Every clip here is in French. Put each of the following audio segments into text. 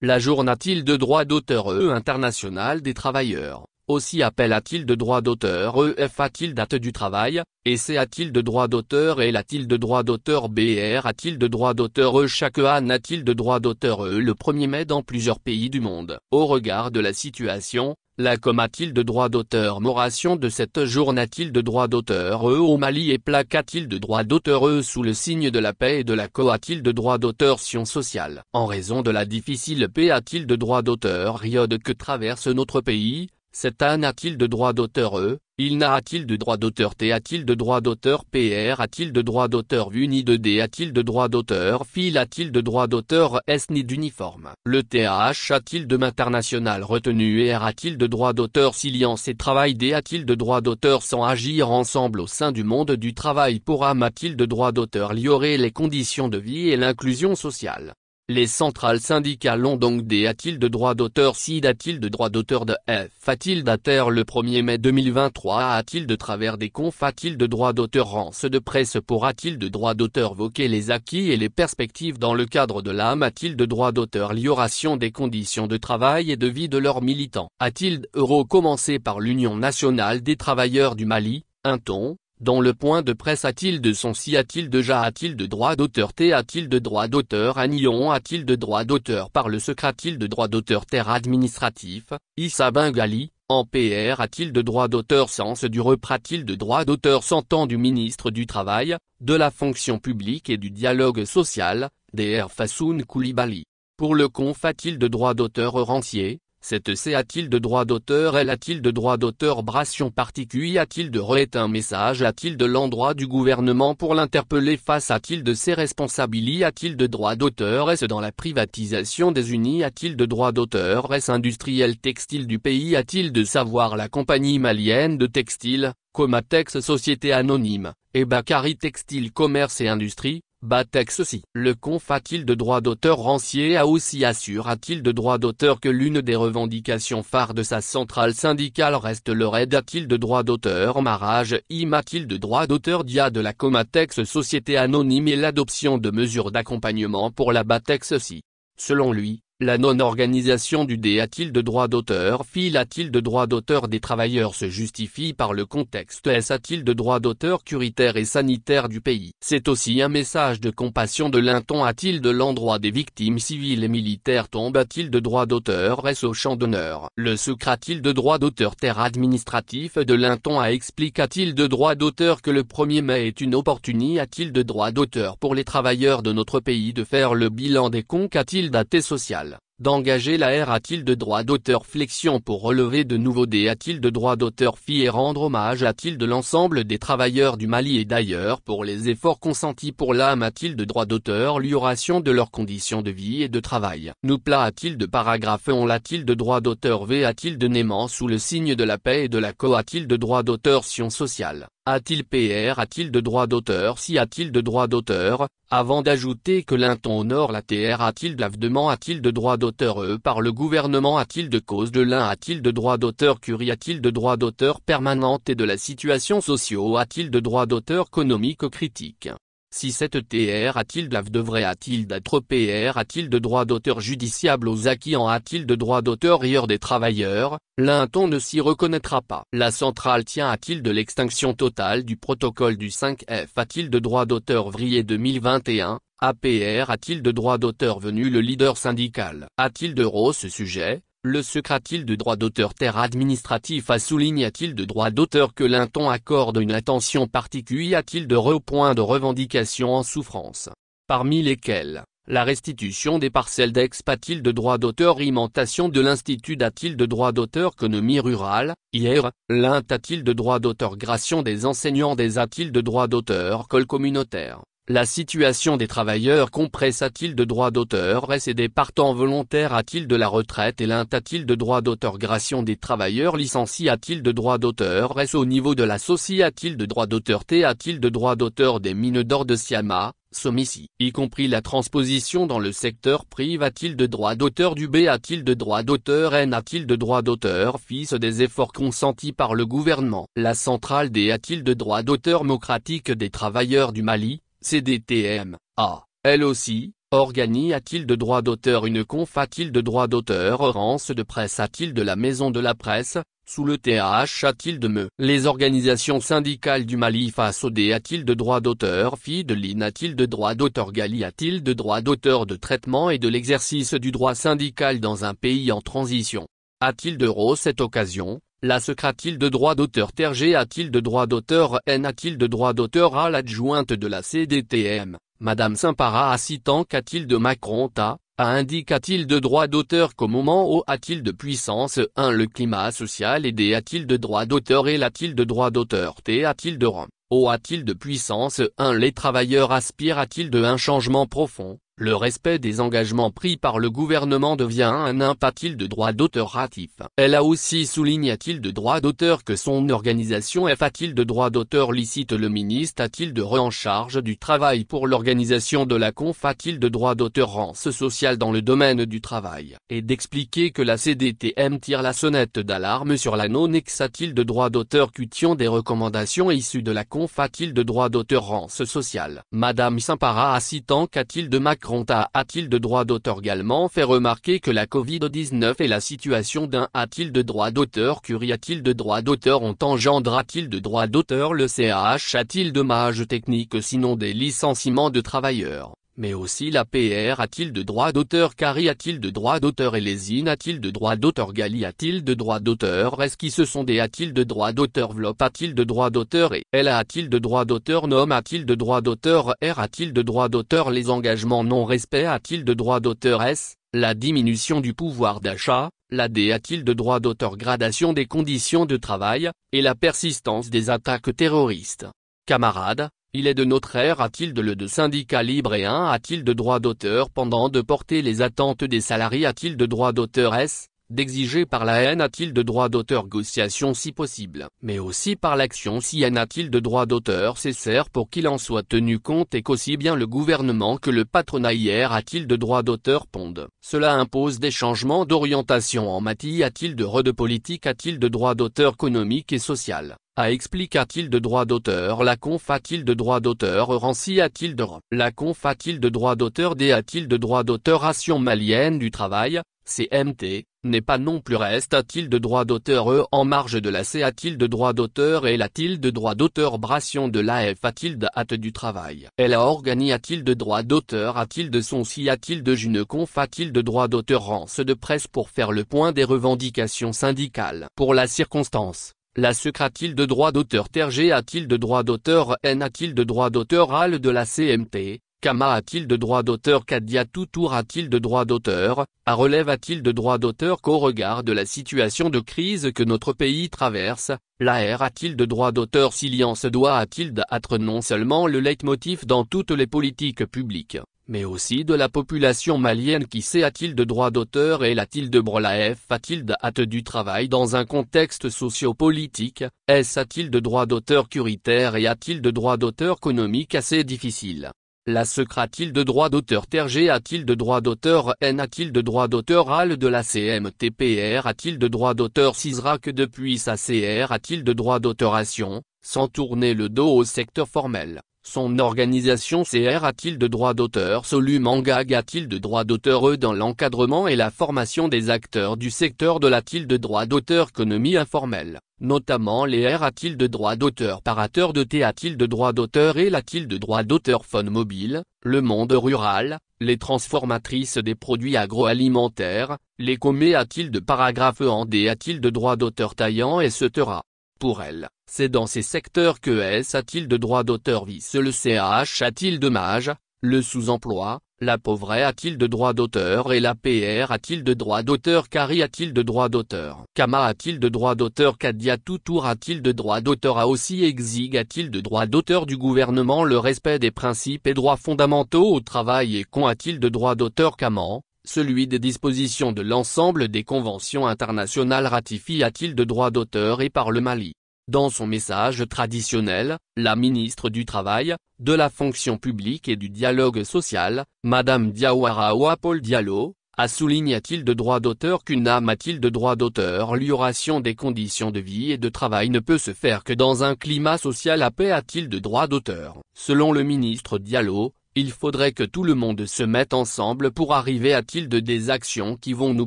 La Journée-a-t-il de droit d'auteur international des travailleurs, aussi appel a-t-il de droit d'auteur EF a-t-il date du travail, et C a-t-il de droit d'auteur et a-t-il de droit d'auteur BR a-t-il de droit d'auteur chaque an a-t-il de droit d'auteur le 1er mai dans plusieurs pays du monde. Au regard de la situation, la com a-t-il de droit d'auteur moration de cette journée a-t-il de droit d'auteur au Mali et plaque a-t-il de droit d'auteur sous le signe de la paix et de la co a-t-il de droit d'auteur sion sociale. En raison de la difficile paix a-t-il de droit d'auteur période que traverse notre pays, cette année a-t-il de droit d'auteur il n'a-t-il de droit d'auteur T a-t-il de droit d'auteur PR a-t-il de droit d'auteur VU ni de D a-t-il de droit d'auteur FIL a-t-il de droit d'auteur S ni d'uniforme. Le TH a-t-il de international retenu et R a-t-il de droit d'auteur Silience et travail D a-t-il de droit d'auteur sans agir ensemble au sein du monde du travail pour AM a-t-il de droit d'auteur améliorer les conditions de vie et l'inclusion sociale. Les centrales syndicales ont donc D a-t-il de droit d'auteur CID a-t-il de droit d'auteur de F a-t-il d'ATER le 1er mai 2023 a-t-il de travers des conf a-t-il de droit d'auteur rance de presse pour a-t-il de droit d'auteur voquer les acquis et les perspectives dans le cadre de l'AM a-t-il de droit d'auteur amélioration des conditions de travail et de vie de leurs militants a-t-il d'euro commencé par l'Union nationale des travailleurs du Mali, un ton dans le point de presse a-t-il de son si a-t-il déjà a-t-il de droit d'auteur T a-t-il de droit d'auteur à Nyon a-t-il de droit d'auteur par le secret a-t-il de droit d'auteur terre administratif, Issa Bengali, en PR a-t-il de droit d'auteur sens du repre a-t-il de droit d'auteur s'entend du ministre du Travail, de la fonction publique et du dialogue social, Dr Fassoun Koulibaly. Pour le conf a-t-il de droit d'auteur rancier, cette C a-t-il de droit d'auteur L a-t-il de droit d'auteur bration particulier a-t-il de est un message a-t-il de l'endroit du gouvernement pour l'interpeller face a-t-il de ses responsabilités a-t-il de droit d'auteur S dans la privatisation des unis a-t-il de droit d'auteur S industriel textile du pays a-t-il de savoir la compagnie malienne de textile, Comatex société anonyme, et Bakary Textile Commerce et Industrie, Batex aussi. Le conf a-t-il de droit d'auteur rancier a aussi assure a-t-il de droit d'auteur que l'une des revendications phares de sa centrale syndicale reste le RAID a-t-il de droit d'auteur marage IM a-t-il de droit d'auteur dia de la Comatex société anonyme et l'adoption de mesures d'accompagnement pour la Batex aussi. Selon lui, la non-organisation du D a-t-il de droit d'auteur FIL a-t-il de droit d'auteur des travailleurs se justifie par le contexte S a-t-il de droit d'auteur curitaire et sanitaire du pays. C'est aussi un message de compassion de l'Inton a-t-il de l'endroit des victimes civiles et militaires tombe a-t-il de droit d'auteur S au champ d'honneur. Le secret a-t-il de droit d'auteur terre administratif de l'Inton a explique a-t-il de droit d'auteur que le 1er mai est une opportunité a-t-il de droit d'auteur pour les travailleurs de notre pays de faire le bilan des comptes a-t-il daté social d'engager la R a-t-il de droit d'auteur flexion pour relever de nouveaux D a-t-il de droit d'auteur FI et rendre hommage a-t-il de l'ensemble des travailleurs du Mali et d'ailleurs pour les efforts consentis pour l'âme a-t-il de droit d'auteur l'amélioration de leurs conditions de vie et de travail. Nous plat a-t-il de paragraphe on l'a-t-il de droit d'auteur V a-t-il de Néman sous le signe de la paix et de la co a-t-il de droit d'auteur sion sociale. A-t-il PR a-t-il de droit d'auteur si a-t-il de droit d'auteur, avant d'ajouter que l'Inton honore la TR a-t-il de l'avenant a-t-il de droit d'auteur par le gouvernement a-t-il de cause de l'un a-t-il de droit d'auteur curie a-t-il de droit d'auteur permanente et de la situation socio a-t-il de droit d'auteur économique critique. Si cette TR a-t-il de devrait a-t-il d'être PR a-t-il de droit d'auteur judiciable aux acquis en a-t-il de droit d'auteur ailleurs des travailleurs, l'Inton ne s'y reconnaîtra pas. La centrale tient a-t-il de l'extinction totale du protocole du 5F a-t-il de droit d'auteur vrillé 2021, APR a-t-il de droit d'auteur venu le leader syndical a-t-il de ce sujet? Le secret a-t-il de droit d'auteur terre administratif a souligne a-t-il de droit d'auteur que l'Inton accorde une attention particulière a-t-il de points de revendication en souffrance, parmi lesquels, la restitution des parcelles d'exp a-t-il de droit d'auteur alimentation de l'Institut a-t-il de droit d'auteur économie rurale, hier, l'Int a-t-il de droit d'auteur gration des enseignants des a-t-il de droit d'auteur col communautaire. La situation des travailleurs compresse a-t-il de droit d'auteur et des partants volontaires a-t-il de la retraite et l'Int a-t-il de droit d'auteur gration des travailleurs licenciés a-t-il de droit d'auteur S au niveau de la socie a-t-il de droit d'auteur T a-t-il de droit d'auteur des mines d'or de Siama, Somici, y compris la transposition dans le secteur privé a-t-il de droit d'auteur du B a-t-il de droit d'auteur N a-t-il de droit d'auteur fils des efforts consentis par le gouvernement. La centrale D a-t-il de droit d'auteur démocratique des travailleurs du Mali, CDTM, A, elle aussi, Organi a-t-il de droit d'auteur une conf a-t-il de droit d'auteur Rance de presse a-t-il de la maison de la presse, sous le TH a-t-il de me les organisations syndicales du Mali face au D a-t-il de droit d'auteur Fideline a-t-il de droit d'auteur Gali a-t-il de droit d'auteur de traitement et de l'exercice du droit syndical dans un pays en transition? A-t-il de cette occasion? La Secret a-t-il de droit d'auteur Tergé a-t-il de droit d'auteur N a-t-il de droit d'auteur à l'adjointe de la CDTM, Madame Simpara a citant qu'a-t-il de Macron a indique a-t-il de droit d'auteur qu'au moment où a-t-il de puissance 1 le climat social et D a-t-il de droit d'auteur et a-t-il de droit d'auteur T a-t-il de rang, O a-t-il de puissance 1 les travailleurs aspirent a-t-il de un changement profond? Le respect des engagements pris par le gouvernement devient un a-t-il de droit d'auteur ratif. Elle a aussi souligné a-t-il de droit d'auteur que son organisation F a-t-il de droit d'auteur licite le ministre a-t-il de en charge du travail pour l'organisation de la conf a-t-il de droit d'auteur rance sociale dans le domaine du travail et d'expliquer que la CDTM tire la sonnette d'alarme sur la non-ex a-t-il de droit d'auteur qu'ution des recommandations issues de la conf a-t-il de droit d'auteur rance sociale. Madame Simpara a citant qu'a-t-il de Macron a-t-il de droit d'auteur également fait remarquer que la Covid-19 et la situation d'un a-t-il de droit d'auteur Curie a-t-il de droit d'auteur ont engendré a-t-il de droit d'auteur le CAH a-t-il de dommages techniques sinon des licenciements de travailleurs, mais aussi la PR a-t-il de droit d'auteur Cari a-t-il de droit d'auteur et Lésine a-t-il de droit d'auteur Gali a-t-il de droit d'auteur Est-ce qui ce sont des a-t-il de droit d'auteur Vlop a-t-il de droit d'auteur et elle a-t-il de droit d'auteur Nom a-t-il de droit d'auteur R a-t-il de droit d'auteur Les engagements non-respect a-t-il de droit d'auteur S, la diminution du pouvoir d'achat, la D a-t-il de droit d'auteur Gradation des conditions de travail, et la persistance des attaques terroristes. Camarades, il est de notre ère a-t-il de le de syndicat libre et a-t-il de droit d'auteur pendant de porter les attentes des salariés a-t-il de droit d'auteur S, d'exiger par la haine a-t-il de droit d'auteur négociation si possible, mais aussi par l'action si N a-t-il de droit d'auteur cessaire pour qu'il en soit tenu compte et qu'aussi bien le gouvernement que le patronat hier a-t-il de droit d'auteur pondent. Cela impose des changements d'orientation en matière a-t-il de politique a-t-il de droit d'auteur économique et social. Explique a-t-il de droit d'auteur La conf a-t-il de droit d'auteur Rancy a-t-il de La conf a-t-il de droit d'auteur D a-t-il de droit d'auteur Ration malienne du travail, CMT, n'est pas non plus reste a-t-il de droit d'auteur en marge de la C a-t-il de droit d'auteur et a-t-il de droit d'auteur Bration de l'AF a-t-il de hâte du travail Elle a organi a-t-il de droit d'auteur a-t-il de son si a-t-il de June conf a-t-il de droit d'auteur Rance de presse pour faire le point des revendications syndicales pour la circonstance. La Secret a-t-il de droit d'auteur Tergé a-t-il de droit d'auteur N a-t-il de droit d'auteur AL de la CMT, Kama a-t-il de droit d'auteur Kadia Toutour a-t-il de droit d'auteur, à relève a-t-il de droit d'auteur qu'au regard de la situation de crise que notre pays traverse, l'AR a-t-il de droit d'auteur Silian se doit a-t-il d'être non seulement le leitmotiv dans toutes les politiques publiques, mais aussi de la population malienne qui sait a-t-il de droit d'auteur et a-t-il de brolaf a-t-il de hâte du travail dans un contexte socio-politique, a-t-il de droit d'auteur curitaire et a-t-il de droit d'auteur économique assez difficile. La Secret a-t-il de droit d'auteur Tergé a-t-il de droit d'auteur N a-t-il de droit d'auteur AL de la CMTPR a-t-il de droit d'auteur CISRAC depuis sa CR a-t-il de droit d'autoration, sans tourner le dos au secteur formel. Son organisation CR a-t-il de droit d'auteur Solumangag a-t-il de droit d'auteur dans l'encadrement et la formation des acteurs du secteur de a-t-il de droit d'auteur économie informelle, notamment les R a-t-il de droit d'auteur parateur de T a-t-il de droit d'auteur et a-t-il de droit d'auteur phone mobile, le monde rural, les transformatrices des produits agroalimentaires, les comés a-t-il de paragraphe en D a-t-il de droit d'auteur taillant et etc. Pour elle, c'est dans ces secteurs que S a-t-il de droit d'auteur vice le CAH a-t-il de mage, le sous-emploi, la pauvre a-t-il de droit d'auteur et la PR a-t-il de droit d'auteur Cari a-t-il de droit d'auteur Kama a-t-il de droit d'auteur Kadia Toutour a-t-il de droit d'auteur a aussi Exig a-t-il de droit d'auteur du gouvernement le respect des principes et droits fondamentaux au travail et con a-t-il de droit d'auteur Kaman, celui des dispositions de l'ensemble des conventions internationales ratifiées a-t-il de droit d'auteur et par le Mali. Dans son message traditionnel, la ministre du Travail, de la fonction publique et du dialogue social, Madame Diawara Paul Diallo, a souligné a-t-il de droit d'auteur qu'une âme a-t-il de droit d'auteur l'amélioration des conditions de vie et de travail ne peut se faire que dans un climat social à paix a-t-il de droit d'auteur. Selon le ministre Diallo, Il faudrait que tout le monde se mette ensemble pour arriver à des actions qui vont nous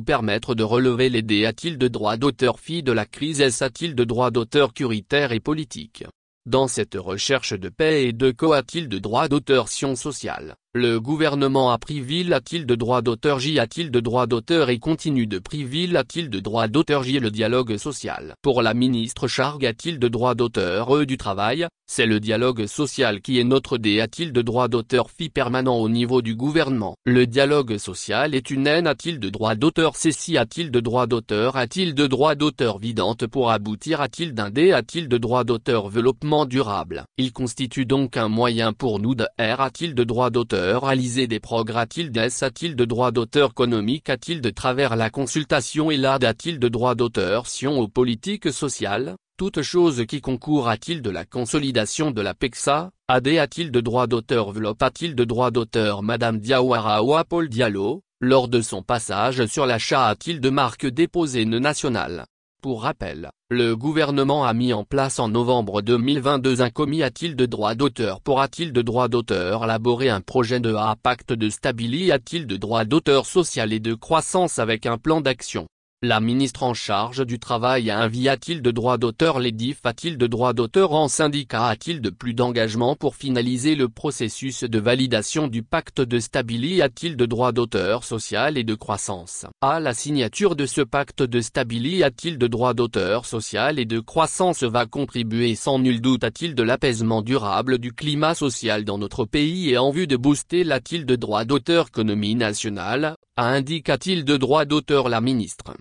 permettre de relever les droits d'auteur filles de la crise de droits d'auteur curitaires et politiques. Dans cette recherche de paix et de droits d'auteur sociale, le gouvernement a pris de droits d'auteur de droits d'auteur et continue de priver de droits d'auteur le dialogue social. Pour la ministre chargée de droits d'auteur du travail, c'est le dialogue social qui est notre de droits d'auteur permanent au niveau du gouvernement. Le dialogue social est une haine de droits d'auteur de droits d'auteur de droits d'auteur vidante pour aboutir d'un de droits d'auteur développement durable. Il constitue donc un moyen pour nous de droits d'auteur réaliser des progrès de droits d'auteur économiques de travers la consultation et l'aide de droits d'auteur aux politiques sociales, toute chose qui concourt de la consolidation de la PECSA, de droits d'auteur de droits d'auteur Madame Diawara Paul Diallo, lors de son passage sur l'achat de marque déposée nationale. Pour rappel, le gouvernement a mis en place en novembre 2022 un comité de droits d'auteur pour de droits d'auteur élaborer un projet de pacte de stabilité de droits d'auteur social et de croissance avec un plan d'action. La ministre en charge du travail a envié de droits d'auteur les DIF de droits d'auteur en syndicat de plus d'engagement pour finaliser le processus de validation du pacte de stabilité de droits d'auteur social et de croissance. À la signature de ce pacte de stabilité de droits d'auteur social et de croissance va contribuer sans nul doute de l'apaisement durable du climat social dans notre pays et en vue de booster de droits d'auteur économie nationale, a indiqué de droits d'auteur la ministre.